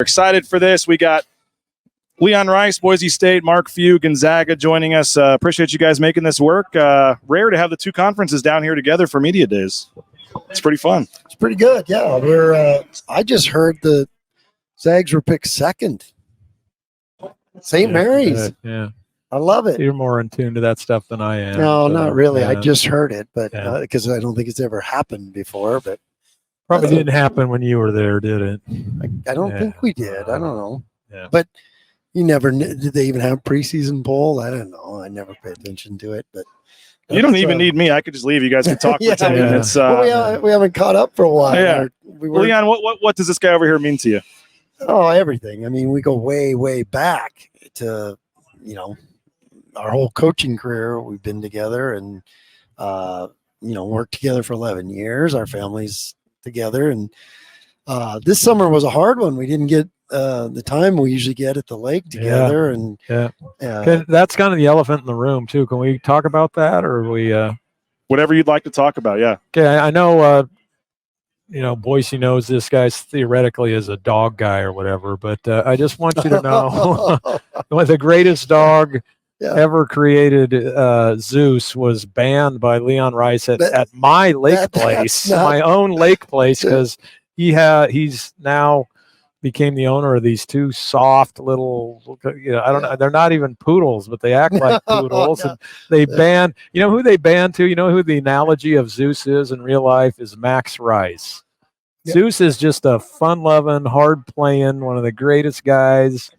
Excited for this. We got Leon Rice, Boise State, Mark Few, Gonzaga joining us. Appreciate you guys making this work. Rare to have the two conferences down here together for Media Days. It's pretty fun. It's pretty good. Yeah, I just heard the Zags were picked second. St. Mary's. Yeah. I love it. You're more in tune to that stuff than I am. No, so, not really. yeah. I just heard it, but because I don't think it's ever happened before. But probably didn't happen when you were there, did it? I don't think we did. I don't know. Yeah. But you never did they even have preseason poll? I don't know. I never paid attention to it. But you don't even need me. I could just leave. You guys can talk for 10 minutes. Well, we haven't caught up for a while. Yeah. Leon, what does this guy over here mean to you? Oh, everything. I mean, we go way, way back to, our whole coaching career. We've been together and, worked together for 11 years. Our families together. And this summer was a hard one. We didn't get the time we usually get at the lake together. That's kind of the elephant in the room, too. Can we talk about that, or are we? Whatever you'd like to talk about, yeah. Okay, I know. Boise knows this guy theoretically is a dog guy or whatever, but I just want you to know the greatest dog ever created, Zeus, was banned by Leon Rice at my lake place, my own lake place, because he's now became the owner of these two soft little, I don't know, they're not even poodles, but they act like poodles. And they banned, who they banned to? You know who the analogy of Zeus is in real life is Max Rice. Zeus is just a fun-loving, hard-playing, one of the greatest guys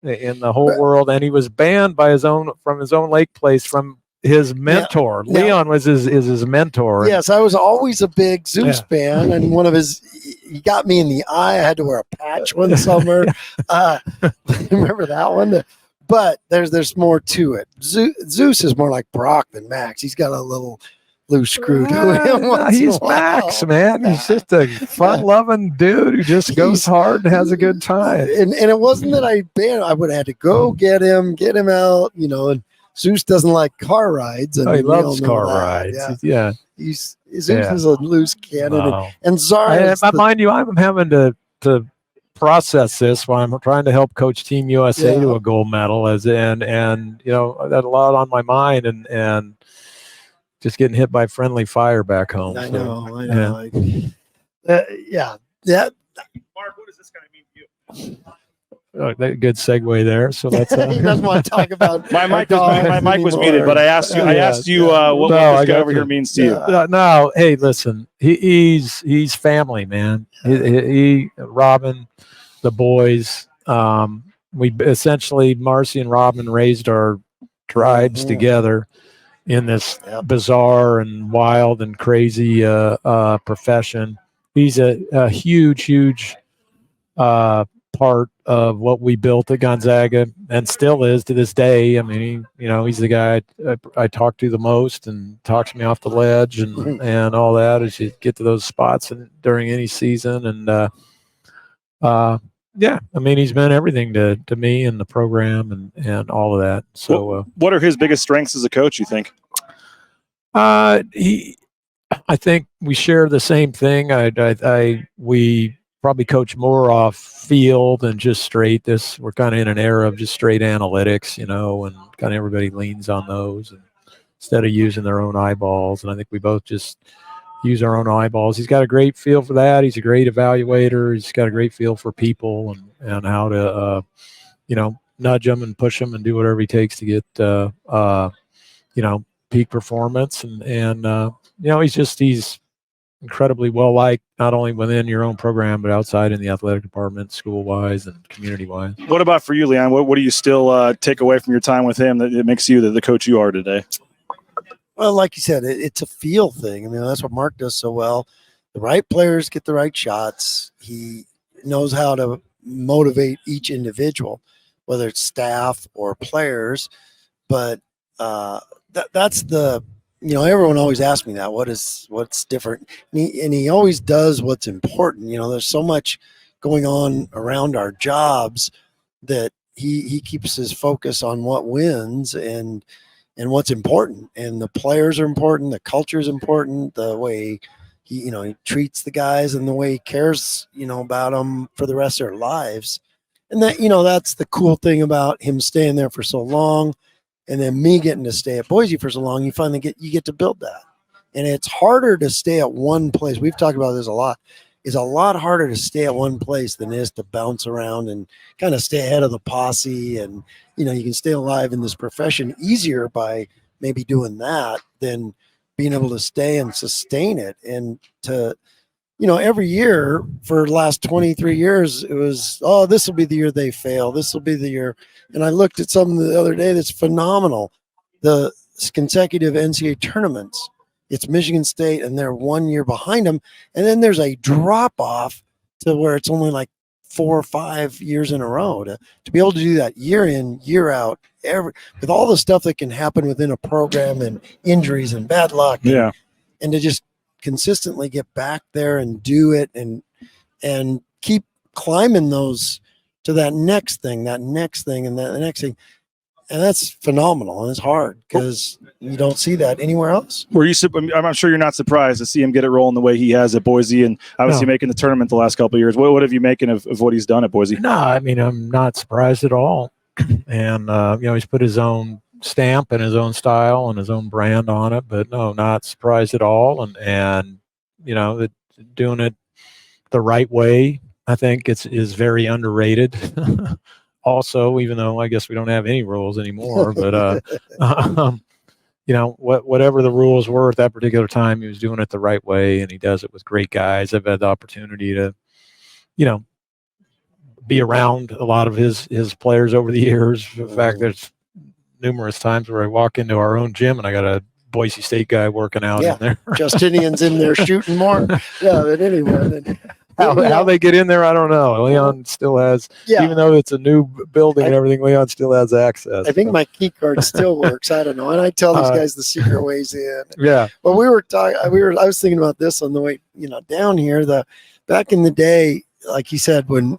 in the whole world, and he was banned by from his own lake place from his mentor. Leon was his mentor. Yes, I was always a big Zeus fan, and he got me in the eye. I had to wear a patch one summer. Remember that one? But there's more to it. Zeus is more like Brock than Max. He's got a little loose screw to him. He's Max, man. He's just a fun-loving dude who just goes hard and has a good time. And it wasn't that I would have had to go get him out, and Zeus doesn't like car rides. He loves car rides. Yeah. Zeus is a loose cannon. And Zara. Mind you, I'm having to process this while I'm trying to help coach Team USA to a gold medal, and I've got a lot on my mind, and just getting hit by friendly fire back home. I know. Mark, what does this guy mean to you? Good segue there. So let's. He doesn't want to talk about my mic was muted, but I asked you what this guy over here means to you. No, hey, listen, he's family, man. He Robin, the boys. We essentially Marcy and Robin raised our tribes together in this bizarre and wild and crazy profession. He's a huge part of what we built at Gonzaga and still is to this day. I mean, he's the guy I talk to the most and talks me off the ledge and all that as you get to those spots during any season. And he's been everything to me and the program and all of that. So what are his biggest strengths as a coach, you think? I think we share the same thing. We probably coach more off field than just straight. We're kind of in an era of just straight analytics, and kind of everybody leans on those instead of using their own eyeballs. And I think we both just use our own eyeballs. He's got a great feel for that. He's a great evaluator. He's got a great feel for people and how to, nudge them and push them and do whatever he takes to get, peak performance. And he's incredibly well liked, not only within your own program, but outside in the athletic department, school wise and community wise. What about for you, Leon? What do you still take away from your time with him that it makes you the coach you are today? Well, like you said, it's a feel thing. I mean, that's what Mark does so well. The right players get the right shots. He knows how to motivate each individual, whether it's staff or players. But that's the everyone always asks me that. What's different? And he always does what's important. There's so much going on around our jobs that he keeps his focus on what wins and what's important. And the players are important. The culture is important. The way he he treats the guys and the way he cares, about them for the rest of their lives. And that, that's the cool thing about him staying there for so long. And then me getting to stay at Boise for so long, you finally get to build that. And it's harder to stay at one place. We've talked about this a lot. It's a lot harder to stay at one place than it is to bounce around and kind of stay ahead of the posse. And, you can stay alive in this profession easier by maybe doing that than being able to stay and sustain it. And to, every year for the last 23 years, it was, this will be the year they fail. This will be the year. And I looked at something the other day that's phenomenal. The consecutive NCAA tournaments. It's Michigan State, and they're 1 year behind them. And then there's a drop off to where it's only like 4 or 5 years in a row. To be able to do that year in, year out, with all the stuff that can happen within a program and injuries and bad luck. And to just consistently get back there and do it and keep climbing those to that next thing, and the next thing. And that's phenomenal, and it's hard because you don't see that anywhere else. I'm sure you're not surprised to see him get it rolling the way he has at Boise, and obviously making the tournament the last couple of years. What have you making of what he's done at Boise? No, I mean, I'm not surprised at all. And he's put his own stamp and his own style and his own brand on it. But no, not surprised at all. And doing it the right way, I think is very underrated. Also, even though I guess we don't have any rules anymore, but whatever the rules were at that particular time, he was doing it the right way, and he does it with great guys. I've had the opportunity to, be around a lot of his players over the years. In fact, there's numerous times where I walk into our own gym and I got a Boise State guy working out in there. Justinian's in there shooting more. Yeah, but anyway. How they get in there, I don't know. Leon still has, even though it's a new building and everything, Leon still has access. I think my key card still works. I don't know. And I tell these guys the secret ways in. Yeah. But we were talking. I was thinking about this on the way, down here. Back in the day, like you said, when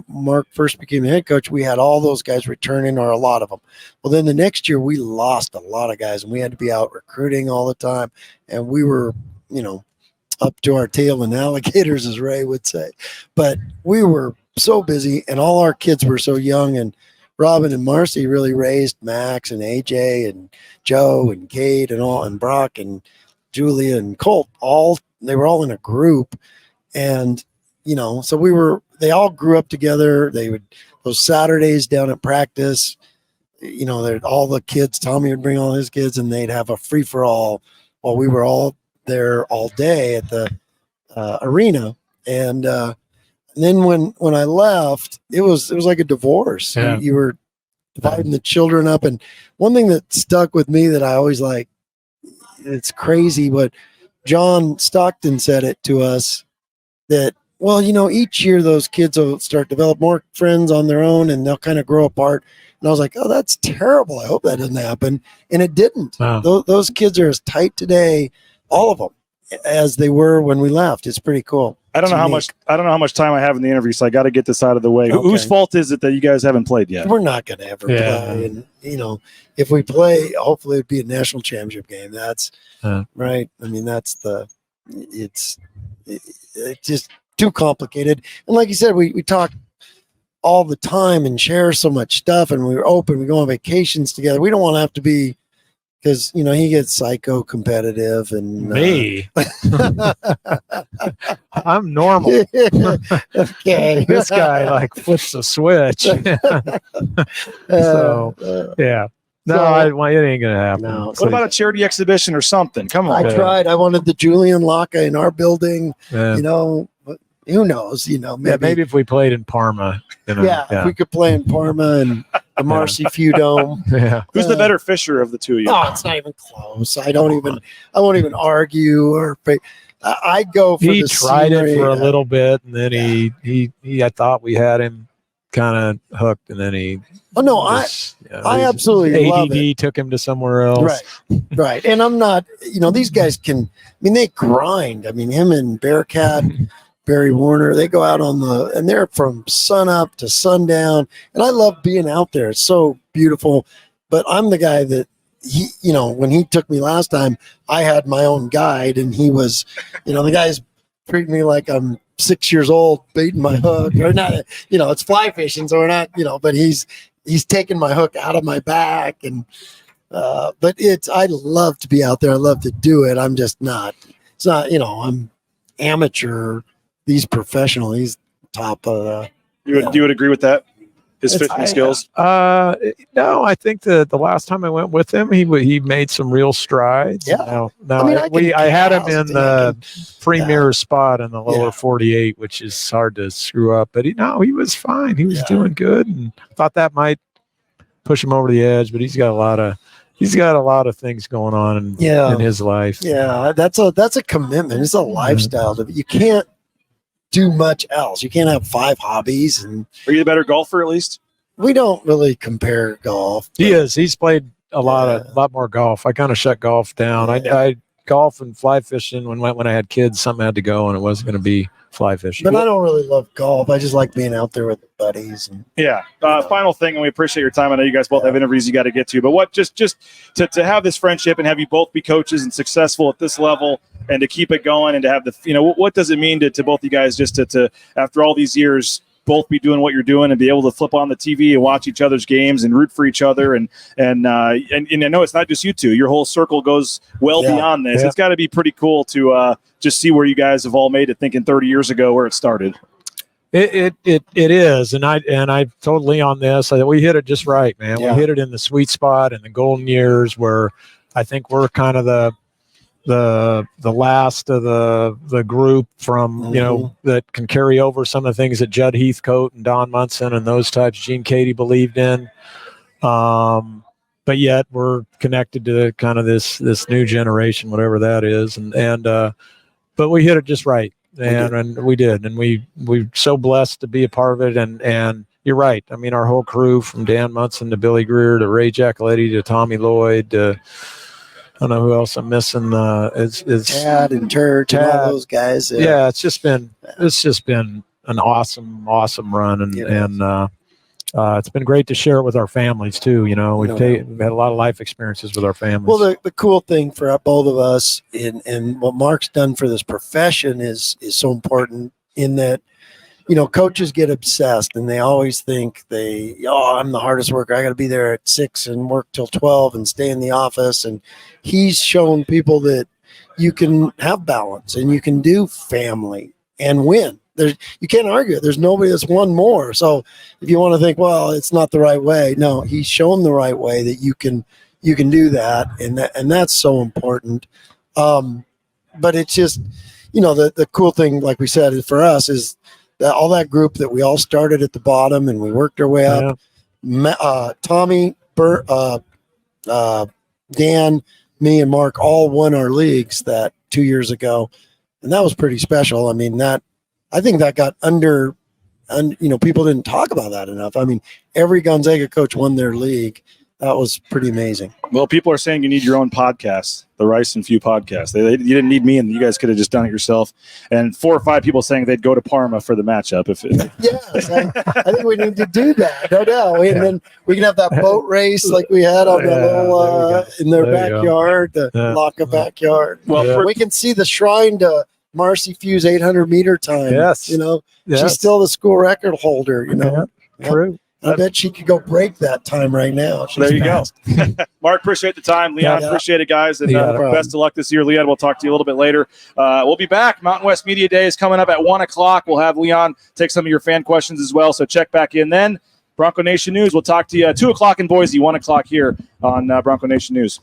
Mark first became the head coach, we had all those guys returning, or a lot of them. Well, then the next year we lost a lot of guys, and we had to be out recruiting all the time, and we were, up to our tail in alligators, as Ray would say. But we were so busy, and all our kids were so young, and Robin and Marcy really raised Max and AJ and Joe and Kate and Brock and Julia and Colt. They were all in a group, and so they all grew up together. Those Saturdays down at practice, all the kids, Tommy would bring all his kids, and they'd have a free for all while we were all there all day at the arena. And then when I left, it was like a divorce. Yeah. You were dividing the children up. And one thing that stuck with me that I always like, it's crazy, but John Stockton said it to us that, each year those kids will start to develop more friends on their own, and they'll kind of grow apart. And I was like, oh, that's terrible. I hope that doesn't happen. And it didn't. Wow. Those kids are as tight today, all of them, as they were when we left. It's pretty cool. I don't know how much time I have in the interview, so I got to get this out of the way. Okay. Whose fault is it that you guys haven't played yet? We're not going to ever play. And, if we play, hopefully it'd be a national championship game. That's right. I mean, it's just too complicated. And like you said, we talk all the time and share so much stuff, and we're open. We go on vacations together. We don't want to have to be, because he gets psycho competitive and me. I'm normal. Okay. This guy flips a switch. So yeah. No, it ain't gonna happen. No. What about a charity exhibition or something? Come on. I tried. I wanted the Julian Locke in our building. Yeah. But who knows? Maybe if we played in Parma. If we could play in Parma and the Marcy Few Dome. Yeah. Who's the better fisher of the two of you? Oh, it's not even close. I won't even argue or. I go for he the tried scenery. it for a little bit, and then he I thought we had him kind of hooked, and then he. Oh no, I absolutely love it. ADD took him to somewhere else. Right. And I'm not. These guys can. They grind. Him and Bearcat, Barry Warner, they go out and they're from sun up to sundown. And I love being out there. It's so beautiful. But I'm the guy that he, when he took me last time, I had my own guide, and he was, the guy's treating me like I'm 6 years old, baiting my hook, or not. It's fly fishing, so we're not, but he's taking my hook out of my back, and but I love to be out there. I love to do it. I'm just not. It's not, I'm amateur. He's professional. He's top of the. You would agree with that? His fishing skills? No, I think the last time I went with him, he made some real strides. Yeah. I had him in the premier spot in the lower 48, which is hard to screw up. But he was fine. He was doing good, and I thought that might push him over the edge. But he's got a lot of things going on in his life. Yeah, that's a commitment. It's a lifestyle. You can't do much else. You can't have 5 hobbies. And are you the better golfer at least? We don't really compare golf. He is. He's played a lot more golf. I kind of shut golf down. I golf and fly fishing when I had kids. Something had to go, and it wasn't going to be fly fishing. But I don't really love golf. I just like being out there with buddies. And, final thing, and we appreciate your time. I know you guys both have interviews you got to get to, but what just to have this friendship and have you both be coaches and successful at this level, and to keep it going, and to have what does it mean to both you guys just to after all these years both be doing what you're doing and be able to flip on the TV and watch each other's games and root for each other, and I know it's not just you two. Your whole circle goes beyond this. It's got to be pretty cool to just see where you guys have all made it, thinking 30 years ago where it started. It is, and I told Leon this. We hit it just right, man. Yeah. We hit it in the sweet spot in the golden years, where I think we're kind of the last of the group from that can carry over some of the things that Judd Heathcote and Don Munson and those types, Gene Cady believed in. But yet we're connected to kind of this new generation, whatever that is, and but we hit it just right. And we did. And we're so blessed to be a part of it. And you're right. I mean, our whole crew, from Dan Munson to Billy Greer to Ray Giacoletti to Tommy Lloyd to, I don't know who else I'm missing. Is Tad and Church and all those guys. Yeah, it's just been an awesome run, and it's been great to share it with our families too. We've had a lot of life experiences with our families. Well, the cool thing for both of us and what Mark's done for this profession is so important, in that, coaches get obsessed and they always think I'm the hardest worker. I got to be there at 6 and work till 12 and stay in the office. And he's shown people that you can have balance and you can do family and win. You can't argue it. There's nobody that's won more. So if you want to think, well, it's not the right way, no, he's shown the right way that you can do that, and that's so important. But it's just, the cool thing, like we said, is for us is that all that group that we all started at the bottom and we worked our way up. Tommy, Bert, Dan, me, and Mark all won our leagues that 2 years ago, and that was pretty special. I mean, I think that got people didn't talk about that enough. I mean, every Gonzaga coach won their league. That was pretty amazing. Well, people are saying you need your own podcast, the Rice and Few podcast. You didn't need me, and you guys could have just done it yourself. And 4 or 5 people saying they'd go to Parma for the matchup. Yes, I think we need to do that. No doubt. And then we can have that boat race like we had on the little in their backyard, the Laka backyard. Well, we can see the shrine to Marcy Few's 800-meter time. Yes. She's still the school record holder, True. I bet she could go break that time right now. There you go. Mark, appreciate the time. Leon, appreciate it, guys. And best of luck this year. Leon, we'll talk to you a little bit later. We'll be back. Mountain West Media Days coming up at 1 o'clock. We'll have Leon take some of your fan questions as well, so check back in then. Bronco Nation News, we'll talk to you at 2 o'clock in Boise, 1 o'clock here on Bronco Nation News.